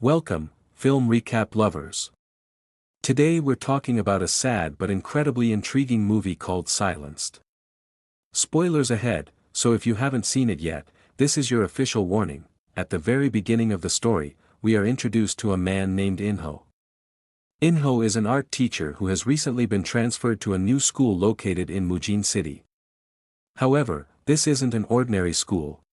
Welcome, film recap lovers. Today we're talking about a sad but incredibly intriguing movie called Silenced. Spoilers ahead, so if you haven't seen it yet, this is your official warning. At the very beginning of the story, we are introduced to a man named Inho. Inho is an art teacher who has recently been transferred to a new school located in Mujin City. However, this isn't an ordinary school.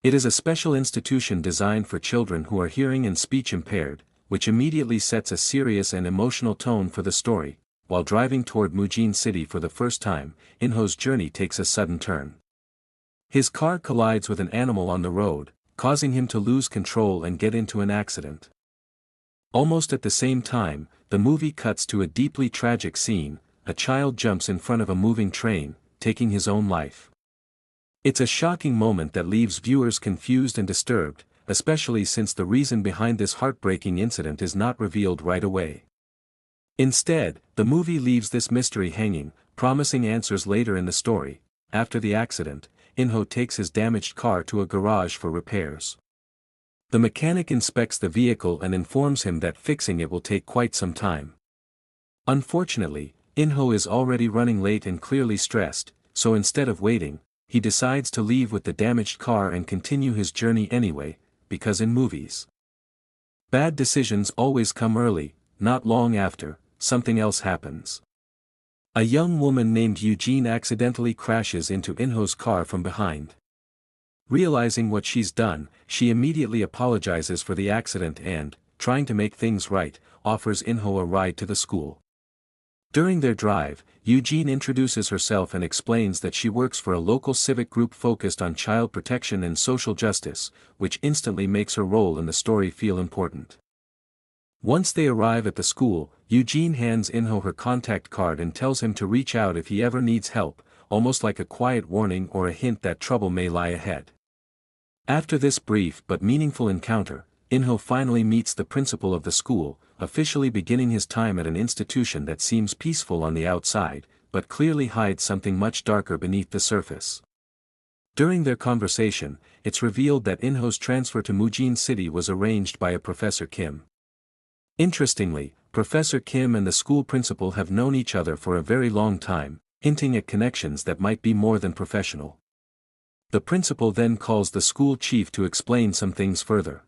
It is a special institution designed for children who are hearing and speech impaired, which immediately sets a serious and emotional tone for the story. While driving toward Mujin City for the first time, Inho's journey takes a sudden turn. His car collides with an animal on the road, causing him to lose control and get into an accident. Almost at the same time, the movie cuts to a deeply tragic scene. A child jumps in front of a moving train, taking his own life. It's a shocking moment that leaves viewers confused and disturbed, especially since the reason behind this heartbreaking incident is not revealed right away. Instead, the movie leaves this mystery hanging, promising answers later in the story. After the accident, Inho takes his damaged car to a garage for repairs. The mechanic inspects the vehicle and informs him that fixing it will take quite some time. Unfortunately, Inho is already running late and clearly stressed, so instead of waiting, he decides to leave with the damaged car and continue his journey anyway, because in movies, bad decisions always come early. Not long after, something else happens. A young woman named Eugene accidentally crashes into Inho's car from behind. Realizing what she's done, she immediately apologizes for the accident and, trying to make things right, offers Inho a ride to the school. During their drive, Eugene introduces herself and explains that she works for a local civic group focused on child protection and social justice, which instantly makes her role in the story feel important. Once they arrive at the school, Eugene hands Inho her contact card and tells him to reach out if he ever needs help, almost like a quiet warning or a hint that trouble may lie ahead. After this brief but meaningful encounter, Inho finally meets the principal of the school, officially beginning his time at an institution that seems peaceful on the outside, but clearly hides something much darker beneath the surface. During their conversation, it's revealed that Inho's transfer to Mujin City was arranged by a Professor Kim. Interestingly, Professor Kim and the school principal have known each other for a very long time, hinting at connections that might be more than professional. The principal then calls the school chief to explain some things further.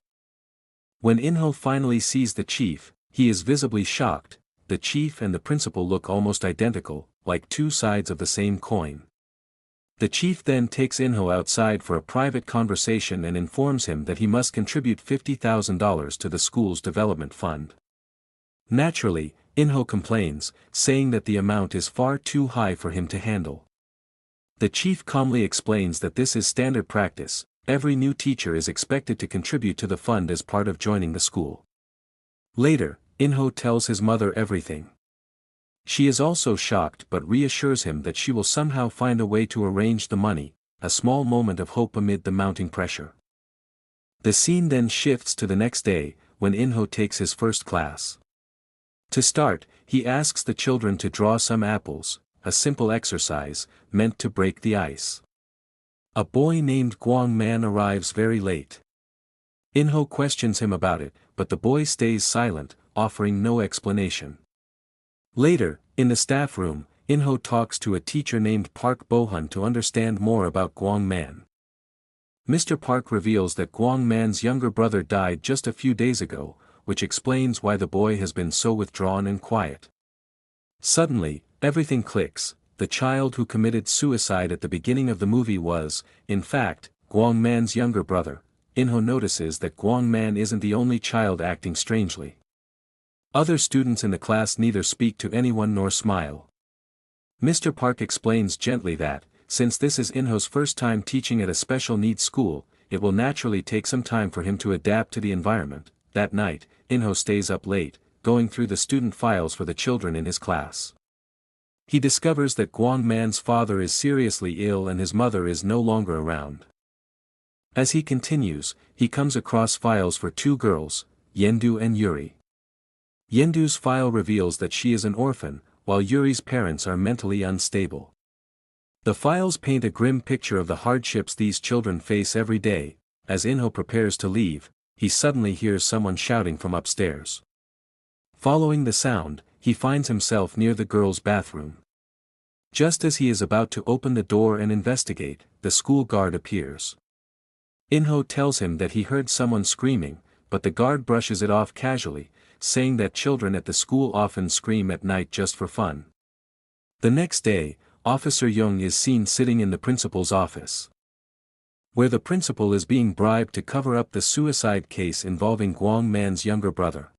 When Inho finally sees the chief, he is visibly shocked. The chief and the principal look almost identical, like two sides of the same coin. The chief then takes Inho outside for a private conversation and informs him that he must contribute $50,000 to the school's development fund. Naturally, Inho complains, saying that the amount is far too high for him to handle. The chief calmly explains that this is standard practice. Every new teacher is expected to contribute to the fund as part of joining the school. Later, Inho tells his mother everything. She is also shocked but reassures him that she will somehow find a way to arrange the money, a small moment of hope amid the mounting pressure. The scene then shifts to the next day, when Inho takes his first class. To start, he asks the children to draw some apples, a simple exercise, meant to break the ice. A boy named Guang Man arrives very late. Inho questions him about it, but the boy stays silent, offering no explanation. Later, in the staff room, Inho talks to a teacher named Park Bohun to understand more about Guang Man. Mr. Park reveals that Guang Man's younger brother died just a few days ago, which explains why the boy has been so withdrawn and quiet. Suddenly, everything clicks. The child who committed suicide at the beginning of the movie was, in fact, Guang Man's younger brother. Inho notices that Guang Man isn't the only child acting strangely. Other students in the class neither speak to anyone nor smile. Mr. Park explains gently that, since this is Inho's first time teaching at a special needs school, it will naturally take some time for him to adapt to the environment. That night, Inho stays up late, going through the student files for the children in his class. He discovers that Guang Man's father is seriously ill and his mother is no longer around. As he continues, he comes across files for two girls, Yendu and Yuri. Yendu's file reveals that she is an orphan, while Yuri's parents are mentally unstable. The files paint a grim picture of the hardships these children face every day. As Inho prepares to leave, he suddenly hears someone shouting from upstairs. Following the sound, he finds himself near the girls' bathroom. Just as he is about to open the door and investigate, the school guard appears. In-ho tells him that he heard someone screaming, but the guard brushes it off casually, saying that children at the school often scream at night just for fun. The next day, Officer Young is seen sitting in the principal's office, where the principal is being bribed to cover up the suicide case involving Gwang Man's younger brother.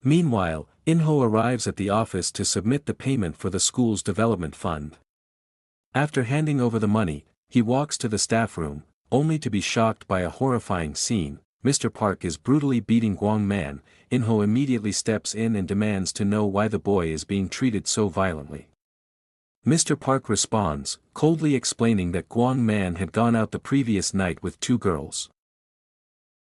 Meanwhile, In-ho arrives at the office to submit the payment for the school's development fund. After handing over the money, he walks to the staff room, only to be shocked by a horrifying scene. Mr. Park is brutally beating Gwang Man. In-ho immediately steps in and demands to know why the boy is being treated so violently. Mr. Park responds, coldly explaining that Gwang Man had gone out the previous night with 2 girls.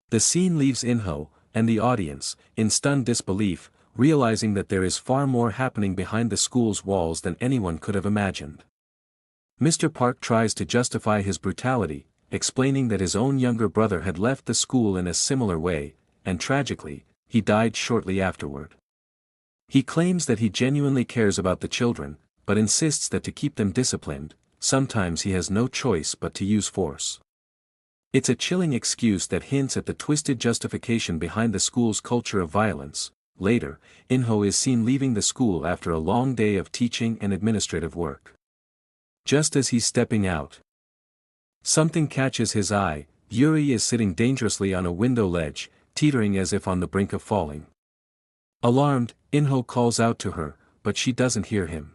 The scene leaves In-ho, and the audience, in stunned disbelief, realizing that there is far more happening behind the school's walls than anyone could have imagined. Mr. Park tries to justify his brutality, explaining that his own younger brother had left the school in a similar way, and tragically, he died shortly afterward. He claims that he genuinely cares about the children, but insists that to keep them disciplined, sometimes he has no choice but to use force. It's a chilling excuse that hints at the twisted justification behind the school's culture of violence. Later, In-ho is seen leaving the school after a long day of teaching and administrative work. Just as he's stepping out, something catches his eye. Yuri is sitting dangerously on a window ledge, teetering as if on the brink of falling. Alarmed, In-ho calls out to her, but she doesn't hear him.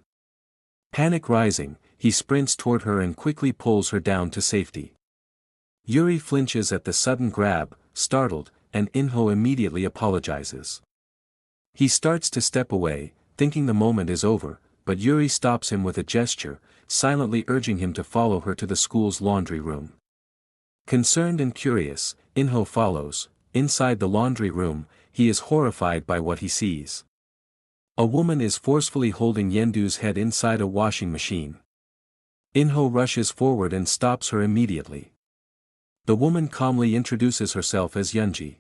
Panic rising, he sprints toward her and quickly pulls her down to safety. Yuri flinches at the sudden grab, startled, and In-ho immediately apologizes. He starts to step away, thinking the moment is over, but Yuri stops him with a gesture, silently urging him to follow her to the school's laundry room. Concerned and curious, In-ho follows. Inside the laundry room, he is horrified by what he sees. A woman is forcefully holding Yendu's head inside a washing machine. In-ho rushes forward and stops her immediately. The woman calmly introduces herself as Yunji,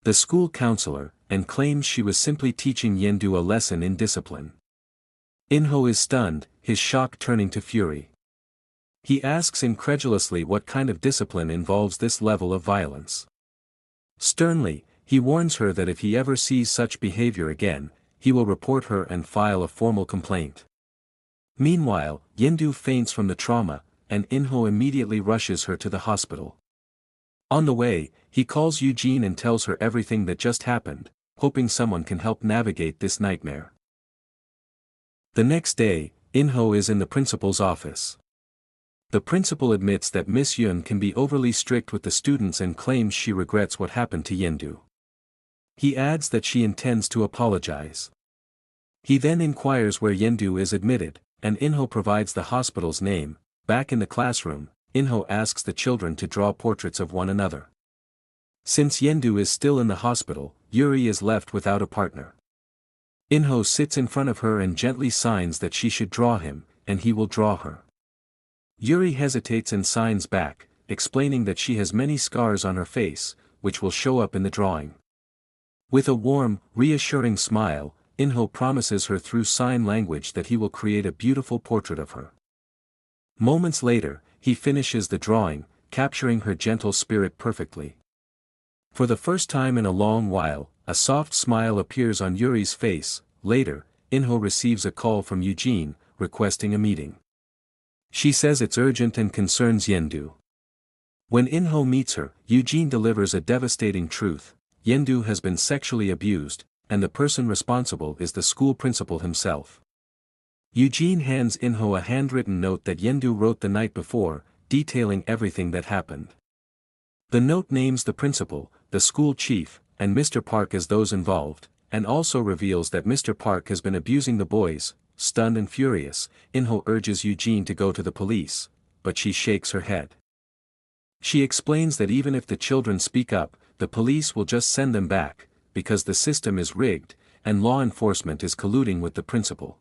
the school counselor, and claims she was simply teaching Yendu a lesson in discipline. In-ho is stunned, his shock turning to fury. He asks incredulously what kind of discipline involves this level of violence. Sternly, he warns her that if he ever sees such behavior again, he will report her and file a formal complaint. Meanwhile, Yendu faints from the trauma, and In-ho immediately rushes her to the hospital. On the way, he calls Eugene and tells her everything that just happened, hoping someone can help navigate this nightmare. The next day, In-ho is in the principal's office. The principal admits that Miss Yun can be overly strict with the students and claims she regrets what happened to Yendu. He adds that she intends to apologize. He then inquires where Yendu is admitted, and In-ho provides the hospital's name. Back in the classroom, In-ho asks the children to draw portraits of one another. Since Yendu is still in the hospital, Yuri is left without a partner. In-ho sits in front of her and gently signs that she should draw him, and he will draw her. Yuri hesitates and signs back, explaining that she has many scars on her face, which will show up in the drawing. With a warm, reassuring smile, In-ho promises her through sign language that he will create a beautiful portrait of her. Moments later, he finishes the drawing, capturing her gentle spirit perfectly. For the first time in a long while, a soft smile appears on Yuri's face. Later, In-ho receives a call from Eugene, requesting a meeting. She says it's urgent and concerns Yendu. When In-ho meets her, Eugene delivers a devastating truth: Yendu has been sexually abused, and the person responsible is the school principal himself. Eugene hands In-ho a handwritten note that Yendu wrote the night before, detailing everything that happened. The note names the principal, the school chief, and Mr. Park as those involved, and also reveals that Mr. Park has been abusing the boys. Stunned and furious, In-ho urges Eugene to go to the police, but she shakes her head. She explains that even if the children speak up, the police will just send them back, because the system is rigged, and law enforcement is colluding with the principal.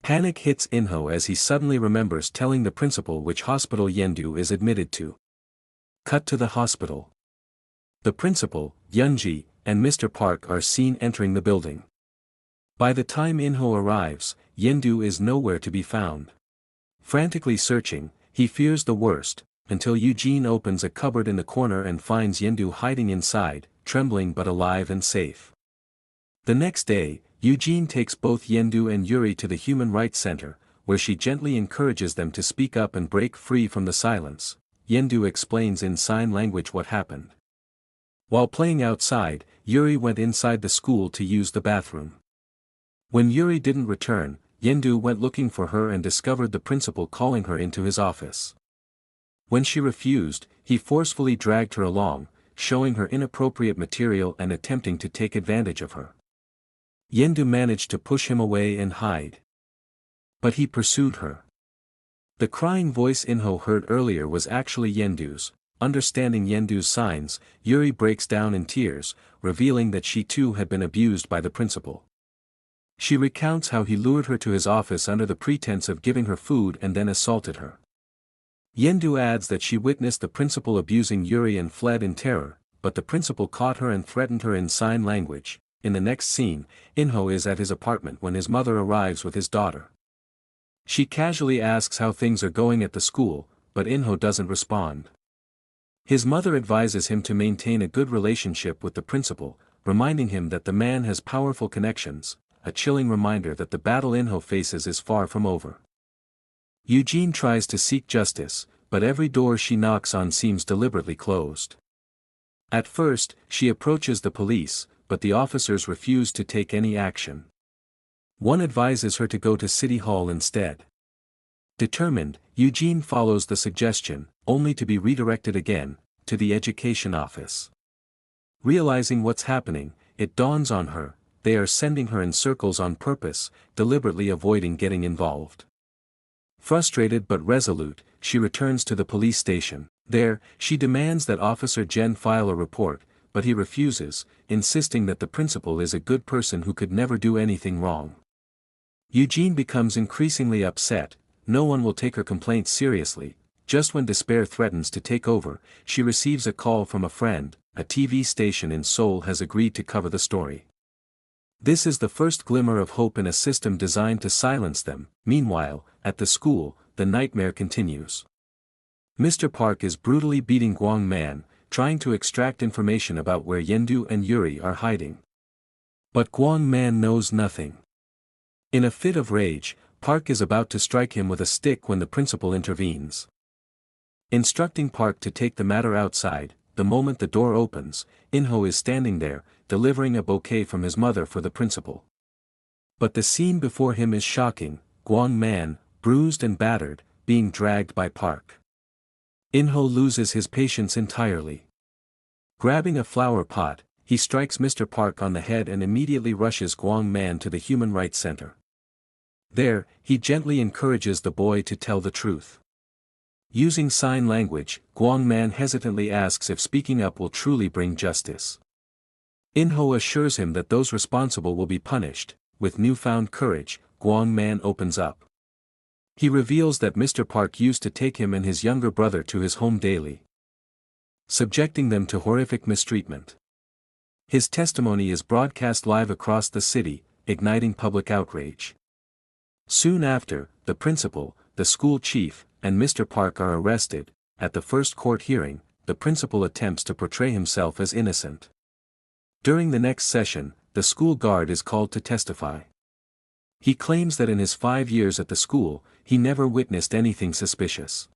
Panic hits In-ho as he suddenly remembers telling the principal which hospital Yendu is admitted to. Cut to the hospital. The principal, Yunji, and Mr. Park are seen entering the building. By the time Inho arrives, Yendu is nowhere to be found. Frantically searching, he fears the worst, until Eugene opens a cupboard in the corner and finds Yendu hiding inside, trembling but alive and safe. The next day, Eugene takes both Yendu and Yuri to the Human Rights Center, where she gently encourages them to speak up and break free from the silence. Yendu explains in sign language what happened. While playing outside, Yuri went inside the school to use the bathroom. When Yuri didn't return, Yendu went looking for her and discovered the principal calling her into his office. When she refused, he forcefully dragged her along, showing her inappropriate material and attempting to take advantage of her. Yendu managed to push him away and hide. But he pursued her. The crying voice Inho heard earlier was actually Yendu's. Understanding Yendu's signs, Yuri breaks down in tears, revealing that she too had been abused by the principal. She recounts how he lured her to his office under the pretense of giving her food and then assaulted her. Yendu adds that she witnessed the principal abusing Yuri and fled in terror, but the principal caught her and threatened her in sign language. In the next scene, Inho is at his apartment when his mother arrives with his daughter. She casually asks how things are going at the school, but Inho doesn't respond. His mother advises him to maintain a good relationship with the principal, reminding him that the man has powerful connections, a chilling reminder that the battle Inho faces is far from over. Eugene tries to seek justice, but every door she knocks on seems deliberately closed. At first, she approaches the police, but the officers refuse to take any action. One advises her to go to City Hall instead. Determined, Eugene follows the suggestion, only to be redirected again, to the education office. Realizing what's happening, it dawns on her, they are sending her in circles on purpose, deliberately avoiding getting involved. Frustrated but resolute, she returns to the police station. There, she demands that Officer Jen file a report, but he refuses, insisting that the principal is a good person who could never do anything wrong. Eugene becomes increasingly upset. No one will take her complaints seriously. Just when despair threatens to take over, she receives a call from a friend. A TV station in Seoul has agreed to cover the story. This is the first glimmer of hope in a system designed to silence them. Meanwhile, at the school, the nightmare continues. Mr. Park is brutally beating Gwang Man, trying to extract information about where Yendu and Yuri are hiding. But Gwang Man knows nothing. In a fit of rage, Park is about to strike him with a stick when the principal intervenes. Instructing Park to take the matter outside, the moment the door opens, Inho is standing there, delivering a bouquet from his mother for the principal. But the scene before him is shocking, Gwang Man, bruised and battered, being dragged by Park. Inho loses his patience entirely. Grabbing a flower pot, he strikes Mr. Park on the head and immediately rushes Gwang Man to the Human Rights Center. There, he gently encourages the boy to tell the truth. Using sign language, Gwang Man hesitantly asks if speaking up will truly bring justice. Inho assures him that those responsible will be punished. With newfound courage, Gwang Man opens up. He reveals that Mr. Park used to take him and his younger brother to his home daily, subjecting them to horrific mistreatment. His testimony is broadcast live across the city, igniting public outrage. Soon after, the principal, the school chief, and Mr. Park are arrested. At the first court hearing, the principal attempts to portray himself as innocent. During the next session, the school guard is called to testify. He claims that in his 5 years at the school, he never witnessed anything suspicious.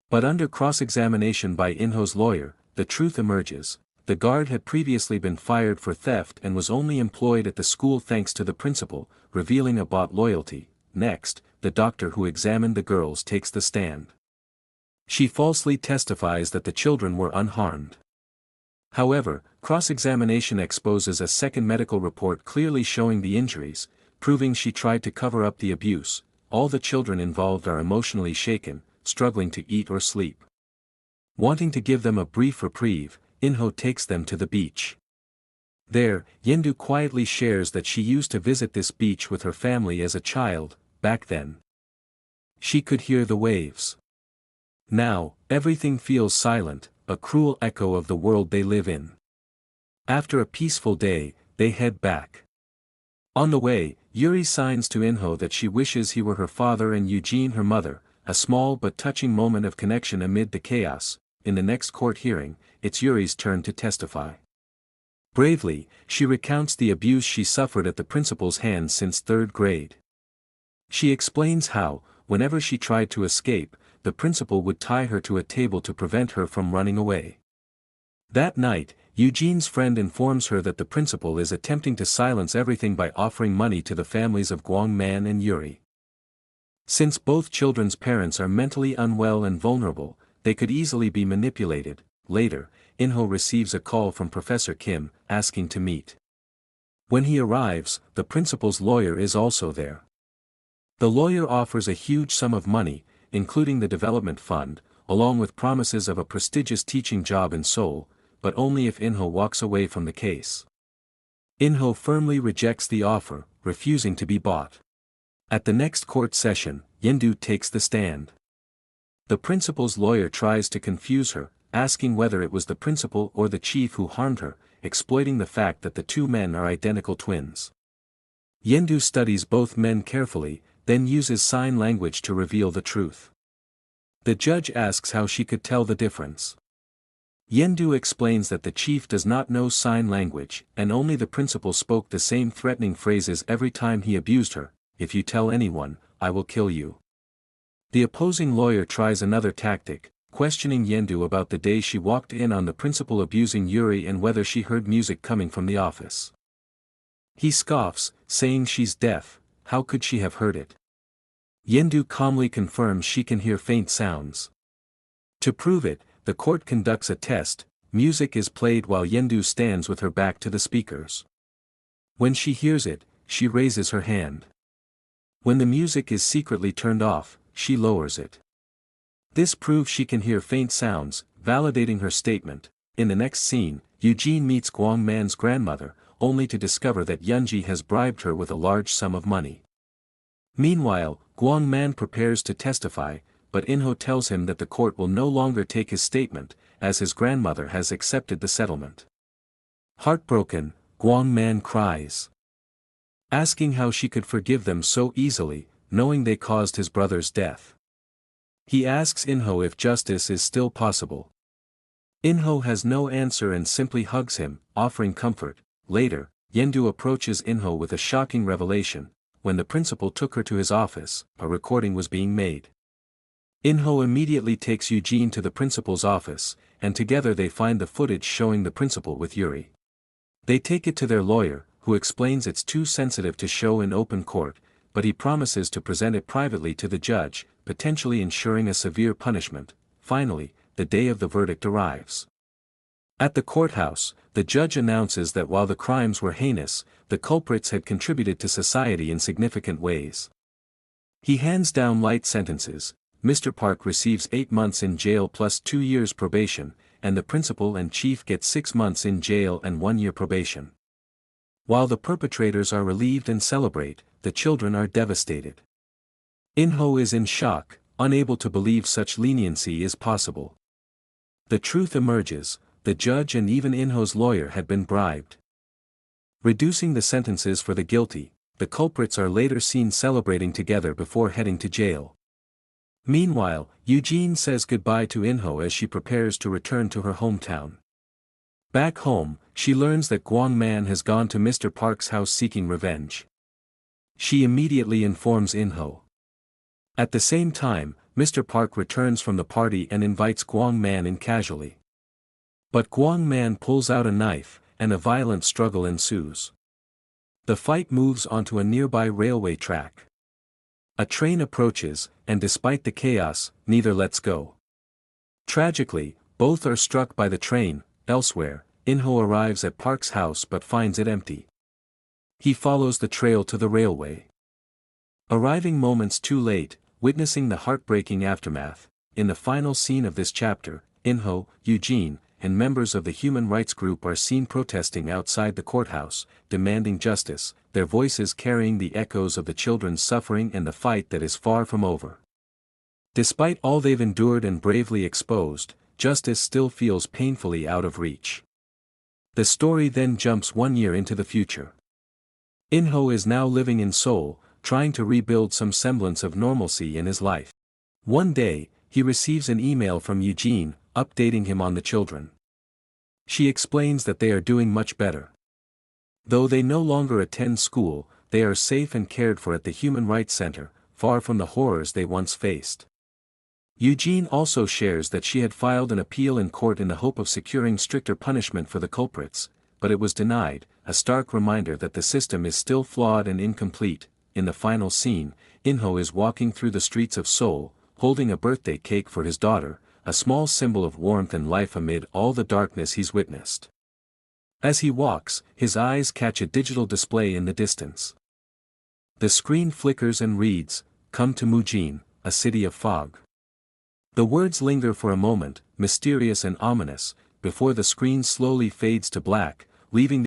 But under cross-examination by Inho's lawyer, the truth emerges. The guard had previously been fired for theft and was only employed at the school thanks to the principal, revealing a bought loyalty. Next, the doctor who examined the girls takes the stand. She falsely testifies that the children were unharmed. However, cross-examination exposes a second medical report clearly showing the injuries, proving she tried to cover up the abuse. All the children involved are emotionally shaken, struggling to eat or sleep. Wanting to give them a brief reprieve, Inho takes them to the beach. There, Yendu quietly shares that she used to visit this beach with her family as a child. Back then, she could hear the waves. Now, everything feels silent, a cruel echo of the world they live in. After a peaceful day, they head back. On the way, Yuri signs to Inho that she wishes he were her father and Eugene her mother, a small but touching moment of connection amid the chaos. In the next court hearing, it's Yuri's turn to testify. Bravely, she recounts the abuse she suffered at the principal's hands since third grade. She explains how, whenever she tried to escape, the principal would tie her to a table to prevent her from running away. That night, Eugene's friend informs her that the principal is attempting to silence everything by offering money to the families of Guangman and Yuri. Since both children's parents are mentally unwell and vulnerable, they could easily be manipulated. Later, Inho receives a call from Professor Kim, asking to meet. When he arrives, the principal's lawyer is also there. The lawyer offers a huge sum of money, including the development fund, along with promises of a prestigious teaching job in Seoul, but only if Inho walks away from the case. Inho firmly rejects the offer, refusing to be bought. At the next court session, Yendu takes the stand. The principal's lawyer tries to confuse her, asking whether it was the principal or the chief who harmed her, exploiting the fact that the two men are identical twins. Yendu studies both men carefully, then uses sign language to reveal the truth. The judge asks how she could tell the difference. Yendu explains that the chief does not know sign language, and only the principal spoke the same threatening phrases every time he abused her: "If you tell anyone, I will kill you." The opposing lawyer tries another tactic, questioning Yendu about the day she walked in on the principal abusing Yuri and whether she heard music coming from the office. He scoffs, saying she's deaf, how could she have heard it? Yendu calmly confirms she can hear faint sounds. To prove it, the court conducts a test. Music is played while Yendu stands with her back to the speakers. When she hears it, she raises her hand. When the music is secretly turned off, she lowers it. This proves she can hear faint sounds, validating her statement. In the next scene, Eugene meets Guangman's grandmother, only to discover that Yunji has bribed her with a large sum of money. Meanwhile, Guangman prepares to testify, but Inho tells him that the court will no longer take his statement, as his grandmother has accepted the settlement. Heartbroken, Guangman cries, asking how she could forgive them so easily, knowing they caused his brother's death. He asks Inho if justice is still possible. Inho has no answer and simply hugs him, offering comfort. Later, Yendu approaches Inho with a shocking revelation: when the principal took her to his office, a recording was being made. Inho immediately takes Eugene to the principal's office, and together they find the footage showing the principal with Yuri. They take it to their lawyer, who explains it's too sensitive to show in open court, but he promises to present it privately to the judge, potentially ensuring a severe punishment. Finally, the day of the verdict arrives. At the courthouse, the judge announces that while the crimes were heinous, the culprits had contributed to society in significant ways. He hands down light sentences. Mr. Park receives 8 months in jail plus 2 years probation, and the principal and chief get 6 months in jail and 1 year probation. While the perpetrators are relieved and celebrate, the children are devastated. Inho is in shock, unable to believe such leniency is possible. The truth emerges: the judge and even Inho's lawyer had been bribed. Reducing the sentences for the guilty, the culprits are later seen celebrating together before heading to jail. Meanwhile, Eugene says goodbye to Inho as she prepares to return to her hometown. Back home, she learns that Guangman has gone to Mr. Park's house seeking revenge. She immediately informs Inho. At the same time, Mr. Park returns from the party and invites Guangman in casually. But Guangman pulls out a knife, and a violent struggle ensues. The fight moves onto a nearby railway track. A train approaches, and despite the chaos, neither lets go. Tragically, both are struck by the train. Elsewhere, Inho arrives at Park's house but finds it empty. He follows the trail to the railway. Arriving moments too late, witnessing the heartbreaking aftermath, in the final scene of this chapter, Inho, Eugene, and members of the human rights group are seen protesting outside the courthouse, demanding justice, their voices carrying the echoes of the children's suffering and the fight that is far from over. Despite all they've endured and bravely exposed, justice still feels painfully out of reach. The story then jumps 1 year into the future. In-ho is now living in Seoul, trying to rebuild some semblance of normalcy in his life. One day, he receives an email from Eugene, updating him on the children. She explains that they are doing much better. Though they no longer attend school, they are safe and cared for at the Human Rights Center, far from the horrors they once faced. Eugene also shares that she had filed an appeal in court in the hope of securing stricter punishment for the culprits, but it was denied, a stark reminder that the system is still flawed and incomplete. In the final scene, In-ho is walking through the streets of Seoul, holding a birthday cake for his daughter, a small symbol of warmth and life amid all the darkness he's witnessed. As he walks, his eyes catch a digital display in the distance. The screen flickers and reads, "Come to Mujin, a city of fog." The words linger for a moment, mysterious and ominous, before the screen slowly fades to black, leaving